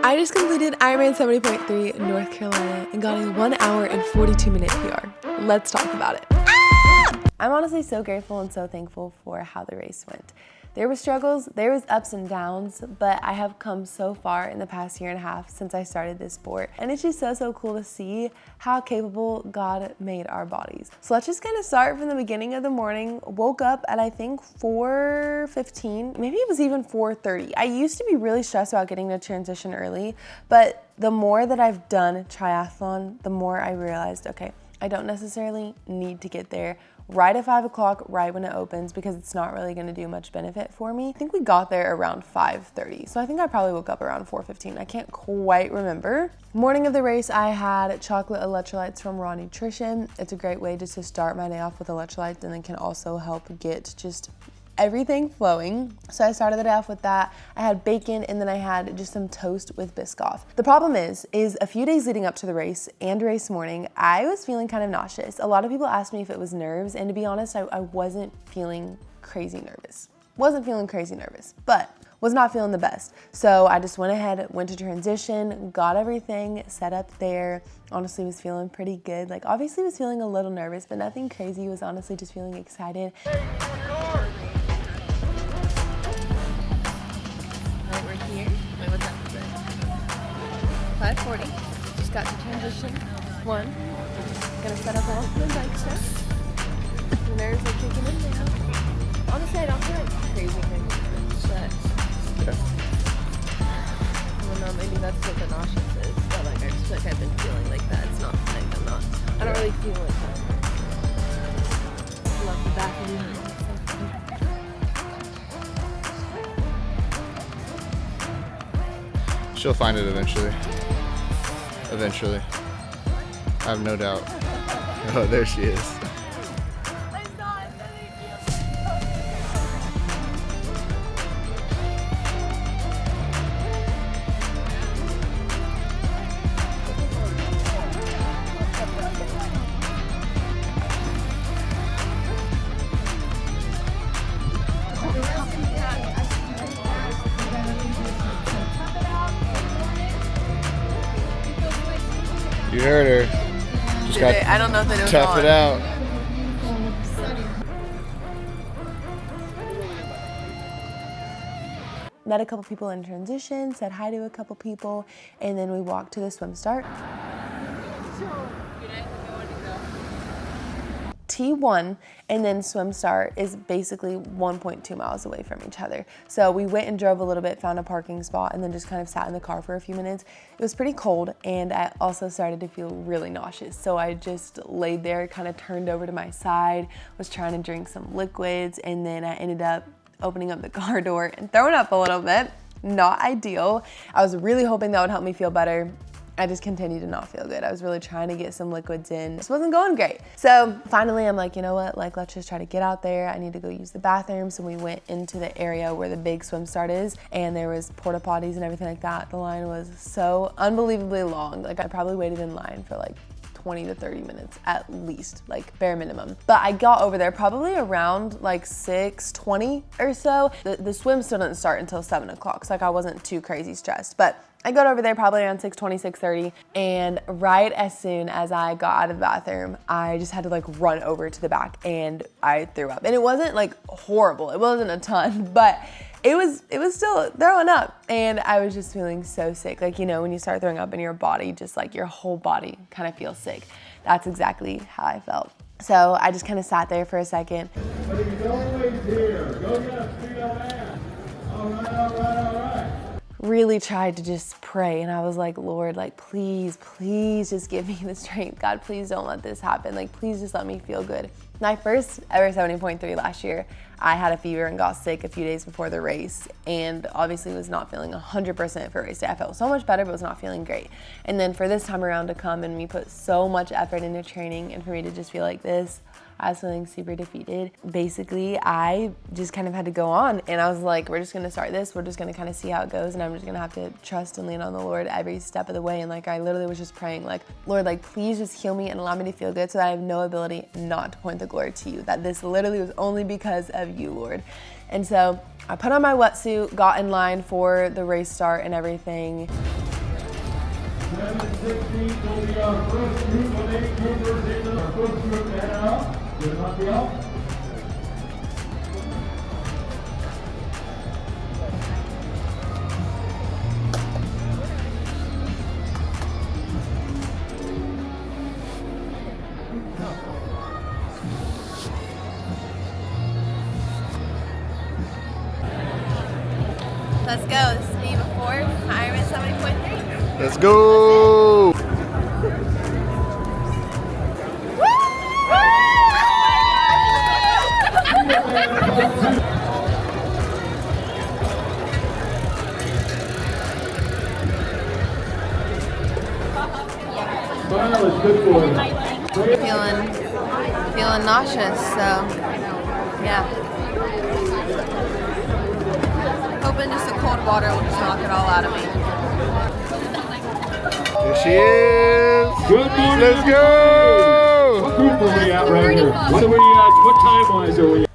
I just completed Ironman 70.3 in North Carolina and got a 1 hour and 42-minute PR. Let's talk about it. I'm honestly so grateful and so thankful for how the race went. There were struggles, there was ups and downs, but I have come so far in the past year and a half since I started this sport. And it's just so cool to see how capable God made our bodies. So let's just kind of start from the beginning of the morning. Woke up at I think 4:15, maybe it was even 4:30. I used to be really stressed about getting to transition early, but the more that I've done triathlon, the more I realized, okay, I don't necessarily need to get there right at 5 o'clock, right when it opens, because it's not really gonna do much benefit for me. I think we got there around 5:30, so I think I probably woke up around 4:15. I can't quite remember. Morning of the race, I had chocolate electrolytes from Raw Nutrition. It's a great way just to start my day off with electrolytes, and then can also help get just everything flowing. So I started the day off with that. I had bacon, and then I had just some toast with Biscoff. The problem is a few days leading up to the race and race morning, I was feeling kind of nauseous. A lot of people asked me if it was nerves, and to be honest, I wasn't feeling crazy nervous. But was not feeling the best. So I just went ahead, went to transition, got everything set up there. Honestly, was feeling pretty good. Like obviously was feeling a little nervous, but nothing crazy. Was honestly just feeling excited. We're here. Wait, what's that? 5:40. Just got to transition. One. Gonna set up all the bike stuff. The nerves are kicking in now. Honestly, I don't feel like crazy nervous, but yeah. I don't know, maybe that's what the nauseous is. But like I just feel like I've been feeling like that. It's not like I don't really feel like that. Love the back of you. She'll find it eventually. Eventually. I have no doubt. Oh, there she is. You heard her. Just got I don't know if it was tough on. it out. Met a couple people in transition, said hi to a couple people, and then we walked to the swim start. T1 and then swim start is basically 1.2 miles away from each other. So we went and drove a little bit, found a parking spot, and then just kind of sat in the car for a few minutes. It was pretty cold, and I also started to feel really nauseous. So I just laid there, kind of turned over to my side, was trying to drink some liquids, and then I ended up opening up the car door and throwing up a little bit. Not ideal. I was really hoping that would help me feel better. I just continued to not feel good. I was really trying to get some liquids in. This wasn't going great. So finally I'm like, you know what? Like, let's just try to get out there. I need to go use the bathroom. So we went into the area where the big swim start is, and there was porta potties and everything like that. The line was so unbelievably long. Like I probably waited in line for like 20 to 30 minutes at least, like bare minimum. But I got over there probably around like 6:20 or so. The swim still didn't start until 7 o'clock. So like I wasn't too crazy stressed, but I got over there probably around 6:20, 6:30, and right as soon as I got out of the bathroom, I just had to like run over to the back and I threw up. And it wasn't like horrible, it wasn't a ton, but it was still throwing up, and I was just feeling so sick. Like, you know, when you start throwing up in your body, just like your whole body kind of feels sick. That's exactly how I felt. So I just kind of sat there for a second. But he's always here. Go get a feet on that. All right. Really tried to just pray, and I was like, Lord, like please just give me the strength. God, please don't let this happen. Like please just let me feel good. My first ever 70.3 last year, I had a fever and got sick a few days before the race, and obviously was not feeling 100% for race day. I felt so much better, but was not feeling great. And then for this time around to come and me put so much effort into training, and for me to just feel like this, I was feeling super defeated. Basically, I just kind of had to go on, and I was like, we're just gonna start this. We're just gonna kind of see how it goes, and I'm just gonna have to trust and lean on the Lord every step of the way. And like, I literally was just praying like, Lord, like, please just heal me and allow me to feel good so that I have no ability not to point the glory to you, that this literally was only because of you, Lord. And so I put on my wetsuit, got in line for the race start and everything. 7:16 will be our first group of 8 groupers into our first group to head out. Good luck, y'all. Let's go. This is me before Ironman 70.3. Let's go. Smile is good for you. Feeling nauseous, so yeah. Hoping just the cold water will just knock it all out of me. There she is. Good morning. Let's go. What group are we at right here? What time-wise are we at?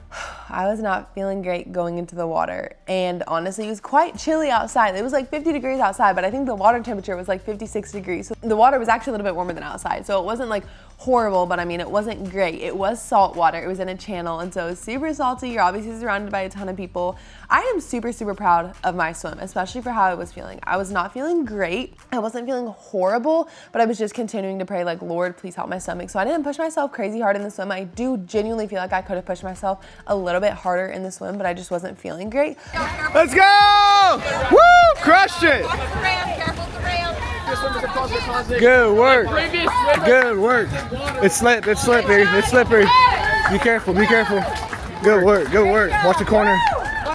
I was not feeling great going into the water, and honestly it was quite chilly outside. It was like 50 degrees outside, but I think the water temperature was like 56 degrees. So the water was actually a little bit warmer than outside, so it wasn't like horrible, but I mean it wasn't great. It was salt water, it was in a channel, and so it was super salty. You're obviously surrounded by a ton of people. I am super proud of my swim, especially for how I was feeling. I was not feeling great, I wasn't feeling horrible, but I was just continuing to pray like, Lord, please help my stomach. So I didn't push myself crazy hard in the swim. I do genuinely feel like I could have pushed myself a little bit harder in the swim, but I just wasn't feeling great. Let's go. Woo! Crushed it. Good work. Good work. It's slippery. It's slippery. Be careful. Be careful. Good work. Good work. Watch the corner.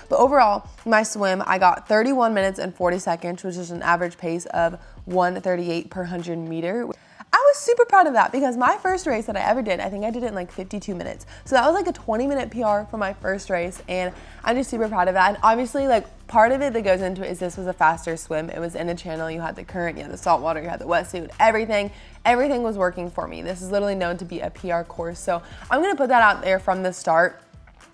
But overall, my swim, I got 31 minutes and 40 seconds, which is an average pace of 1:38 per 100 meter. I was super proud of that because my first race that I ever did, I think I did it in like 52 minutes. So that was like a 20-minute PR for my first race, and I'm just super proud of that. And obviously, like, part of it that goes into it is this was a faster swim. It was in a channel, you had the current, you had the salt water, you had the wetsuit, everything was working for me. This is literally known to be a PR course. So I'm gonna put that out there from the start,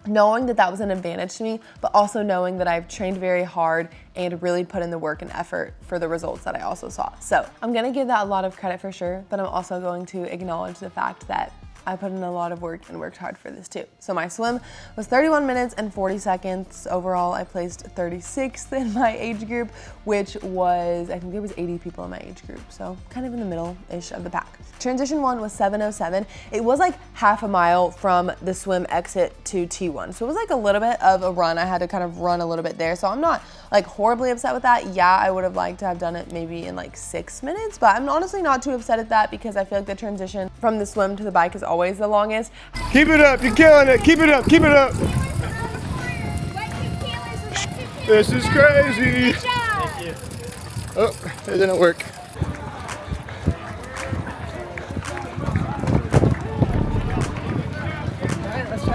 knowing that that was an advantage to me, but also knowing that I've trained very hard and really put in the work and effort for the results that I also saw. So I'm gonna give that a lot of credit for sure, but I'm also going to acknowledge the fact that I put in a lot of work and worked hard for this too. So my swim was 31 minutes and 40 seconds. Overall, I placed 36th in my age group, which was, I think there was 80 people in my age group. So kind of in the middle-ish of the pack. Transition 1 was 7:07. It was like half a mile from the swim exit to T1. So it was like a little bit of a run. I had to kind of run a little bit there. So I'm not like horribly upset with that. Yeah, I would have liked to have done it maybe in like 6 minutes, but I'm honestly not too upset at that because I feel like the transition from the swim to the bike is always the longest. Keep it up. You're killing it. Keep it up. Keep it up. This is crazy. Thank you. Oh, it didn't work.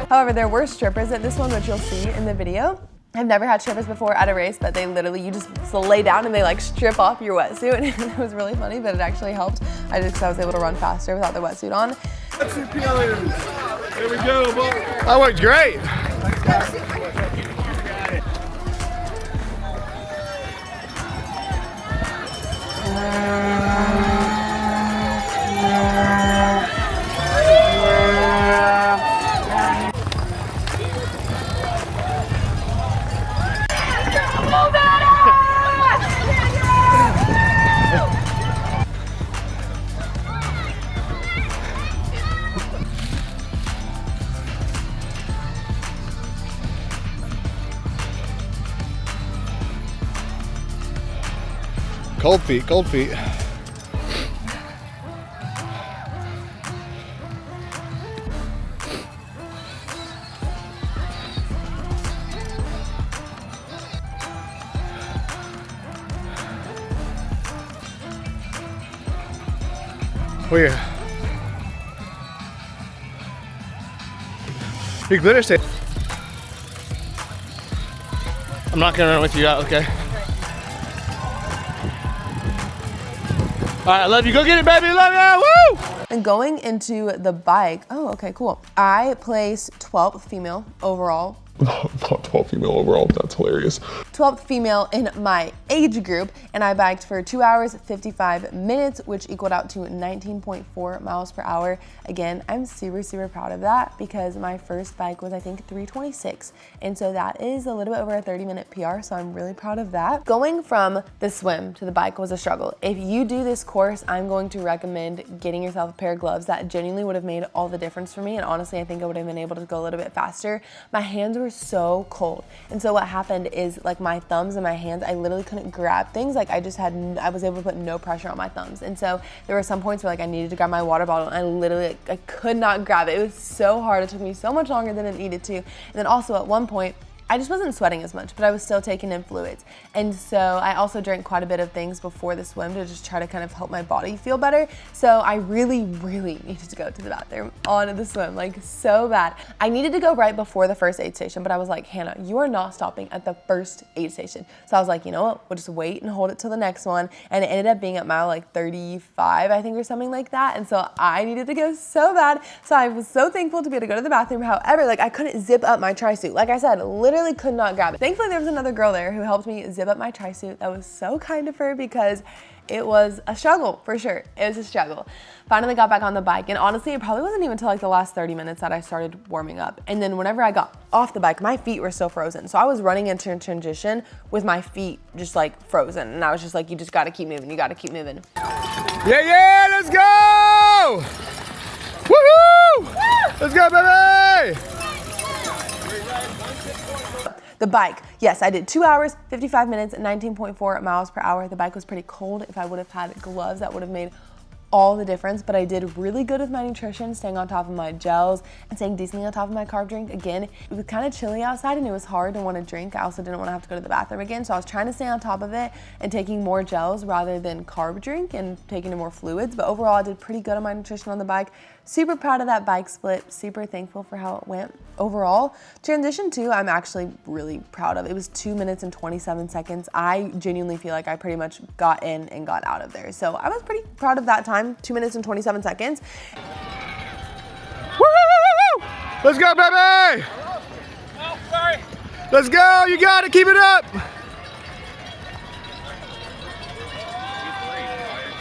However, there were strippers at this one, which you'll see in the video. I've never had strippers before at a race, but they literally, you just lay down and they like strip off your wetsuit. And it was really funny, but it actually helped. Because I was able to run faster without the wetsuit on. Here we go, boy. That worked great. Cold feet, cold feet. Oh yeah. Your glitter stay. I'm not gonna run with you out, okay? All right, I love you. Go get it, baby. Love you. Woo! And going into the bike, oh, okay, cool. I placed 12th female overall. Not 12 female overall, that's hilarious. 12th female in my age group, and I biked for 2 hours, 55 minutes, which equaled out to 19.4 miles per hour. Again, I'm super, super proud of that because my first bike was, I think, 3:26. And so that is a little bit over a 30-minute PR, so I'm really proud of that. Going from the swim to the bike was a struggle. If you do this course, I'm going to recommend getting yourself a pair of gloves. That genuinely would have made all the difference for me, and honestly, I think I would have been able to go a little bit faster. My hands were so cold, and so what happened is, like, my thumbs and my hands, I literally couldn't grab things. Like, I was able to put no pressure on my thumbs, and so there were some points where, like, I needed to grab my water bottle, and I literally, like, I could not grab it. It was so hard. It took me so much longer than it needed to. And then also at one point, I just wasn't sweating as much, but I was still taking in fluids. And so I also drank quite a bit of things before the swim to just try to kind of help my body feel better. So I really, really needed to go to the bathroom on the swim, like so bad. I needed to go right before the first aid station, but I was like, Hannah, you are not stopping at the first aid station. So I was like, you know what, we'll just wait and hold it till the next one. And it ended up being at mile like 35, I think, or something like that. And so I needed to go so bad. So I was so thankful to be able to go to the bathroom. However, like, I couldn't zip up my tri-suit. Like I said, literally could not grab it. Thankfully, there was another girl there who helped me zip up my tri-suit. That was so kind of her because it was a struggle, for sure. It was a struggle. Finally got back on the bike, and honestly, it probably wasn't even until like the last 30 minutes that I started warming up. And then whenever I got off the bike, my feet were still frozen. So I was running into a transition with my feet just like frozen. And I was just like, you just gotta keep moving. You gotta keep moving. Yeah, let's go! Woohoo! Let's go, baby! The bike, yes, I did 2 hours, 55 minutes, 19.4 miles per hour. The bike was pretty cold. If I would have had gloves, that would have made all the difference, but I did really good with my nutrition, staying on top of my gels and staying decently on top of my carb drink. Again, it was kind of chilly outside and it was hard to want to drink. I also didn't want to have to go to the bathroom again, so I was trying to stay on top of it and taking more gels rather than carb drink and taking in more fluids. But overall, I did pretty good on my nutrition on the bike. Super proud of that bike split, super thankful for how it went. Overall, transition 2, I'm actually really proud of. It was 2 minutes and 27 seconds. I genuinely feel like I pretty much got in and got out of there. So I was pretty proud of that time, 2 minutes and 27 seconds. Woo! Let's go, baby! Oh, sorry. Let's go, you got it, keep it up!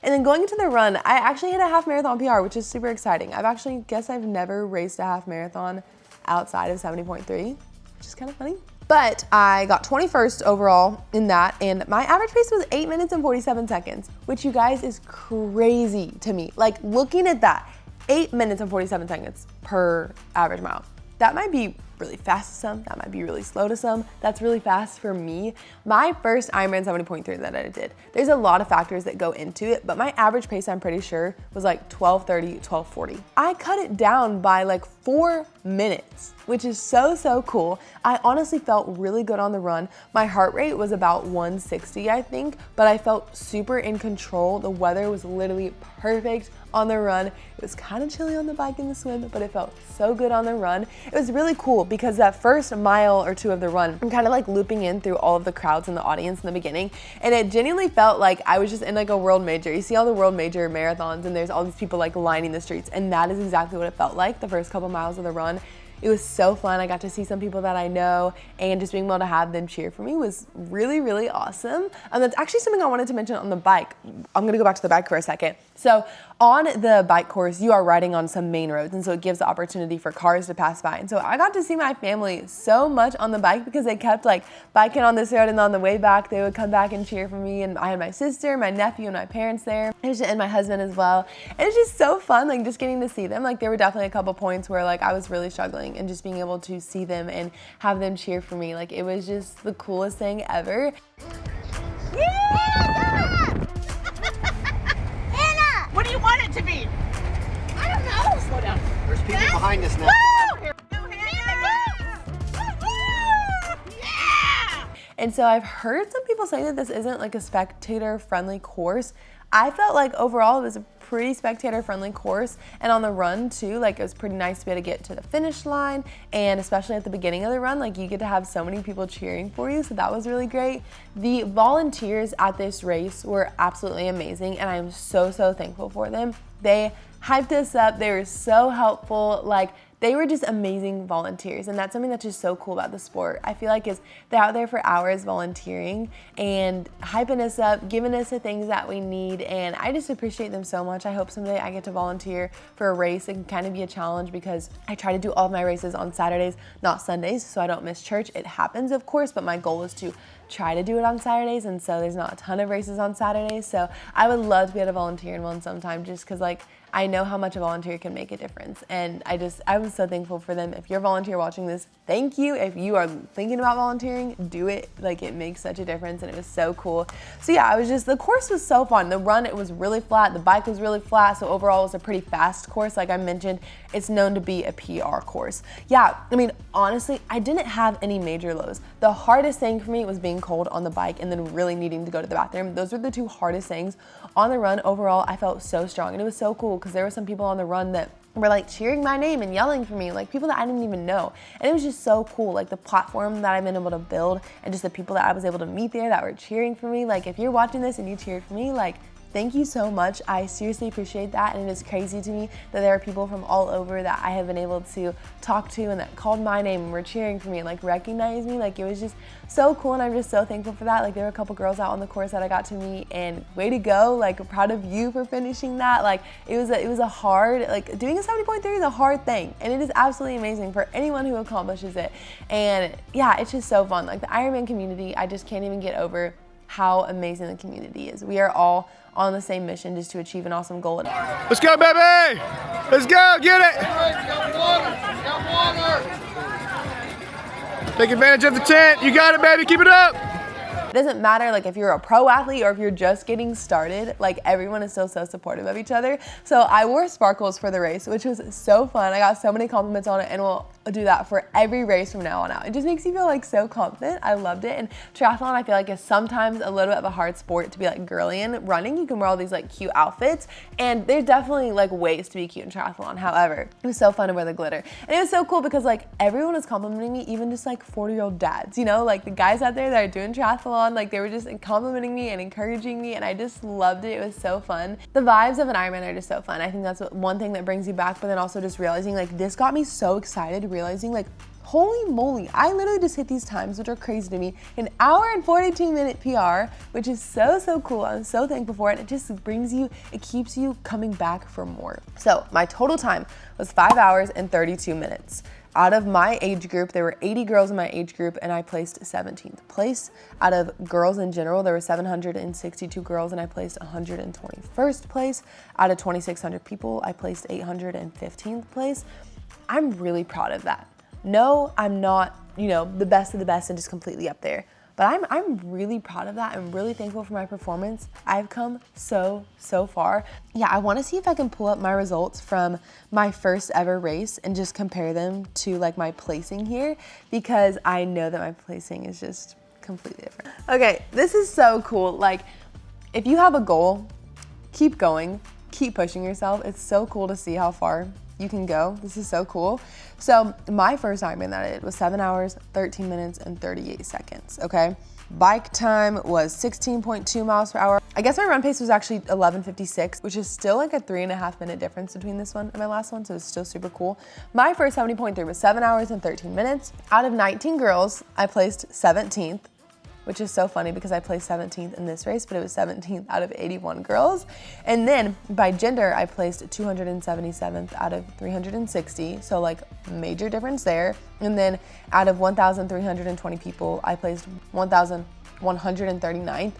And then going into the run, I actually hit a half marathon PR, which is super exciting. I've never raced a half marathon outside of 70.3, which is kind of funny. But I got 21st overall in that, and my average pace was 8 minutes and 47 seconds, which, you guys, is crazy to me. Like, looking at that, 8 minutes and 47 seconds per average mile. That might be really fast to some, that might be really slow to some. That's really fast for me. My first Ironman 70.3 that I did, there's a lot of factors that go into it, but my average pace, I'm pretty sure, was like 12:30, 12:40. I cut it down by like 4 minutes, which is so cool. I honestly felt really good on the run. My heart rate was about 160, I think, but I felt super in control. The weather was literally perfect on the run. It was kind of chilly on the bike and the swim, but it felt so good on the run. It was really cool because that first mile or two of the run, I'm kind of like looping in through all of the crowds in the audience in the beginning, and it genuinely felt like I was just in like a world major. You see all the world major marathons and there's all these people like lining the streets, and that is exactly what it felt like the first couple miles of the run. It was so fun. I got to see some people that I know, and just being able to have them cheer for me was really awesome. And that's actually something I wanted to mention on the bike. I'm gonna go back to the bike for a second. So on the bike course, you are riding on some main roads, and so it gives the opportunity for cars to pass by. And so I got to see my family so much on the bike because they kept like biking on this road, and on the way back, they would come back and cheer for me. And I had my sister, my nephew, and my parents there, and my husband as well. And it's just so fun, like just getting to see them. Like there were definitely a couple points where like I was really struggling, and just being able to see them and have them cheer for me, like it was just the coolest thing ever. Yeah! Hannah! What do you want it to be? I don't know. Slow down. There's people behind us now. Woo! Here. Go, Hannah. Yeah! And so I've heard some people say that this isn't like a spectator-friendly course. I felt like overall it was a pretty spectator-friendly course, and on the run too, like it was pretty nice to be able to get to the finish line, and especially at the beginning of the run, like you get to have so many people cheering for you, so that was really great. The volunteers at this race were absolutely amazing, and I'm so thankful for them. They hyped us up, they were so helpful, like they were just amazing volunteers, and that's something that's just so cool about the sport. I feel like they're out there for hours volunteering and hyping us up, giving us the things that we need, and I just appreciate them so much. I hope someday I get to volunteer for a race. It can kind of be a challenge because I try to do all of my races on Saturdays, not Sundays, so I don't miss church. It happens, of course, but my goal is to try to do it on Saturdays, and so there's not a ton of races on Saturdays, so I would love to be able to volunteer in one sometime, just because like I know how much a volunteer can make a difference, and I was so thankful for them. If you're a volunteer watching this, thank you. If you are thinking about volunteering, do it. Like it makes such a difference, and it was so cool. So yeah, the course was so fun. The run, it was really flat. The bike was really flat, so overall it was a pretty fast course. Like I mentioned, it's known to be a PR course. Yeah, I mean, honestly, I didn't have any major lows. The hardest thing for me was being cold on the bike and then really needing to go to the bathroom. Those were the two hardest things. On the run, overall, I felt so strong, and it was so cool because there were some people on the run that were like cheering my name and yelling for me, like people that I didn't even know. And it was just so cool, like the platform that I've been able to build and just the people that I was able to meet there that were cheering for me. Like if you're watching this and you cheered for me, like thank you so much. I seriously appreciate that, and it is crazy to me that there are people from all over that I have been able to talk to and that called my name and were cheering for me and like recognized me. Like it was just so cool, and I'm just so thankful for that. Like there were a couple girls out on the course that I got to meet, and way to go, like proud of you for finishing that. Like it was a hard, like doing a 70.3 is a hard thing, and it is absolutely amazing for anyone who accomplishes it. And yeah, it's just so fun. Like the Ironman community, I just can't even get over how amazing the community is. We are all on the same mission, just to achieve an awesome goal. Let's go, baby! Let's go, get it! Take advantage of the tent. You got it, baby, keep it up! It doesn't matter like if you're a pro athlete or if you're just getting started, like everyone is still so supportive of each other. So I wore sparkles for the race, which was so fun. I got so many compliments on it, and we'll do that for every race from now on out. It just makes you feel like so confident. I loved it. And triathlon, I feel like is sometimes a little bit of a hard sport to be like girly in. Running, you can wear all these like cute outfits, and there's definitely like ways to be cute in triathlon. However, it was so fun to wear the glitter. And it was so cool because like everyone was complimenting me, even just like 40-year-old dads, you know, like the guys out there that are doing triathlon, like they were just complimenting me and encouraging me, and I just loved it. It was so fun. The vibes of an Ironman are just so fun. I think that's one thing that brings you back, but then also just realizing like this got me so excited, realizing like, holy moly, I literally just hit these times, which are crazy to me, an hour and 42-minute PR, which is so cool. I'm so thankful for it. It just it keeps you coming back for more. So my total time was 5 hours and 32 minutes. Out of my age group, there were 80 girls in my age group, and I placed 17th place. Out of girls in general, there were 762 girls, and I placed 121st place. Out of 2,600 people, I placed 815th place. I'm really proud of that. No, I'm not, the best of the best and just completely up there. But I'm really proud of that. I'm really thankful for my performance. I've come so far. Yeah, I want to see if I can pull up my results from my first ever race and just compare them to like my placing here, because I know that my placing is just completely different. Okay, this is so cool. Like, if you have a goal, keep going, keep pushing yourself. It's so cool to see how far you can go. This is so cool. So my first Ironman that I did was 7 hours, 13 minutes, and 38 seconds, okay? Bike time was 16.2 miles per hour. I guess my run pace was actually 11:56, which is still like a 3.5 minute difference between this one and my last one, so it's still super cool. My first 70.3 was 7 hours and 13 minutes. Out of 19 girls, I placed 17th, which is so funny because I placed 17th in this race, but it was 17th out of 81 girls. And then by gender, I placed 277th out of 360, so like major difference there. And then out of 1,320 people, I placed 1,139th.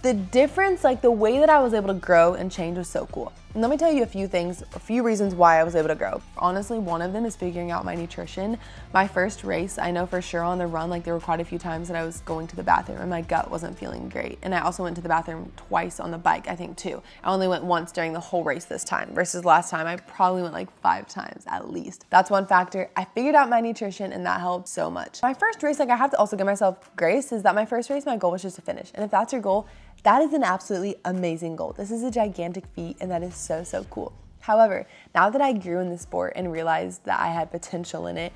The difference, like the way that I was able to grow and change was so cool. And let me tell you a few things, a few reasons why I was able to grow. Honestly, one of them is figuring out my nutrition. My first race, I know for sure on the run, like there were quite a few times that I was going to the bathroom and my gut wasn't feeling great. And I also went to the bathroom twice on the bike, I think too. I only went once during the whole race this time versus last time I probably went like 5 times at least. That's one factor. I figured out my nutrition and that helped so much. My first race, like I have to also give myself grace, is that my first race, my goal was just to finish. And if that's your goal, that is an absolutely amazing goal. This is a gigantic feat and that is so, so cool. However, now that I grew in the sport and realized that I had potential in it,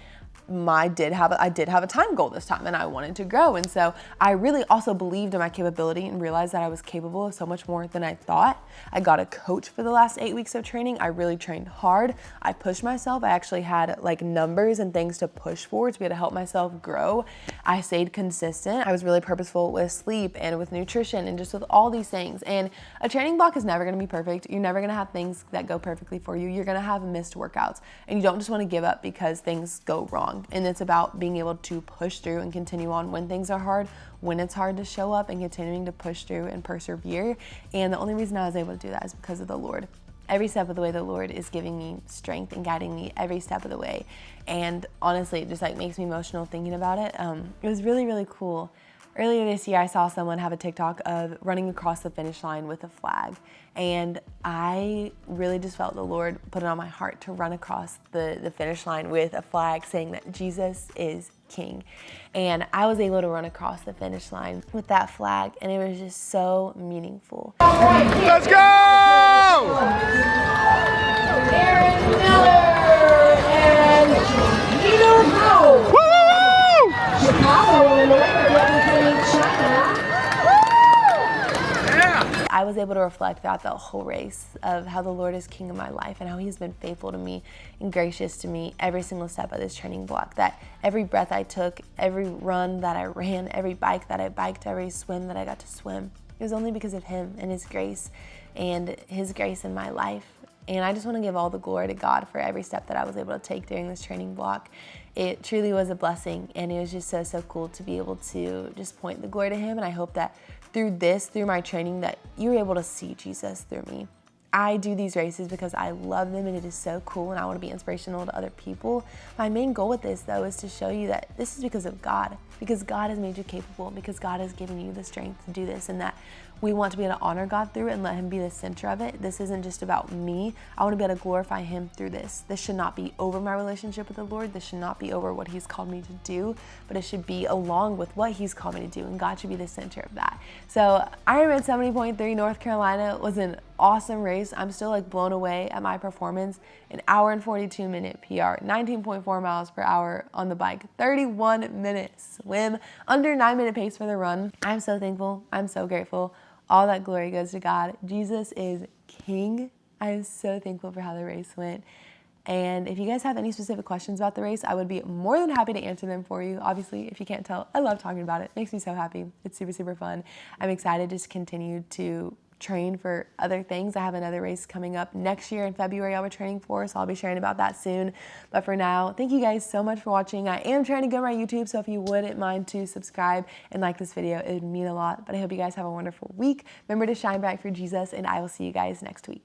I did have a time goal this time and I wanted to grow. And so I really also believed in my capability and realized that I was capable of so much more than I thought. I got a coach for the last 8 weeks of training. I really trained hard. I pushed myself. I actually had like numbers and things to push for to be able to help myself grow. I stayed consistent. I was really purposeful with sleep and with nutrition and just with all these things. And a training block is never gonna be perfect. You're never gonna have things that go perfectly for you. You're gonna have missed workouts and you don't just wanna give up because things go wrong. And it's about being able to push through and continue on when things are hard, when it's hard to show up and continuing to push through and persevere. And the only reason I was able to do that is because of the Lord. Every step of the way, the Lord is giving me strength and guiding me every step of the way. And honestly, it just like makes me emotional thinking about it. It was really, really cool. Earlier this year, I saw someone have a TikTok of running across the finish line with a flag. And I really just felt the Lord put it on my heart to run across the finish line with a flag saying that Jesus is King. And I was able to run across the finish line with that flag and it was just so meaningful. Let's go! Aaron Miller and Nino Powell. Woo! Chicago, Illinois, representing China. I was able to reflect throughout the whole race of how the Lord is King of my life and how He's been faithful to me and gracious to me every single step of this training block. That every breath I took, every run that I ran, every bike that I biked, every swim that I got to swim, it was only because of Him and His grace in my life. And I just want to give all the glory to God for every step that I was able to take during this training block. It truly was a blessing and it was just so, so cool to be able to just point the glory to Him. And I hope that through my training, that you're able to see Jesus through me. I do these races because I love them and it is so cool and I want to be inspirational to other people. My main goal with this though is to show you that this is because of God, because God has made you capable, because God has given you the strength to do this, and that we want to be able to honor God through it and let Him be the center of it. This isn't just about me. I want to be able to glorify Him through this. This should not be over my relationship with the Lord. This should not be over what He's called me to do, but it should be along with what He's called me to do, and God should be the center of that. So Ironman 70.3 North Carolina was an awesome race. I'm still like blown away at my performance. An hour and 42 minute PR, 19.4 miles per hour on the bike, 31 minute swim, under 9-minute pace for the run. I'm so thankful. I'm so grateful. All that glory goes to God. Jesus is King. I am so thankful for how the race went. And if you guys have any specific questions about the race, I would be more than happy to answer them for you. Obviously, if you can't tell, I love talking about it. It makes me so happy. It's super, super fun. I'm excited to just continue to train for other things. I have another race coming up next year in February I'll be training for, so I'll be sharing about that soon. But for now, thank you guys so much for watching. I am trying to grow my YouTube, so if you wouldn't mind to subscribe and like this video, it would mean a lot. But I hope you guys have a wonderful week. Remember to shine bright for Jesus, and I will see you guys next week.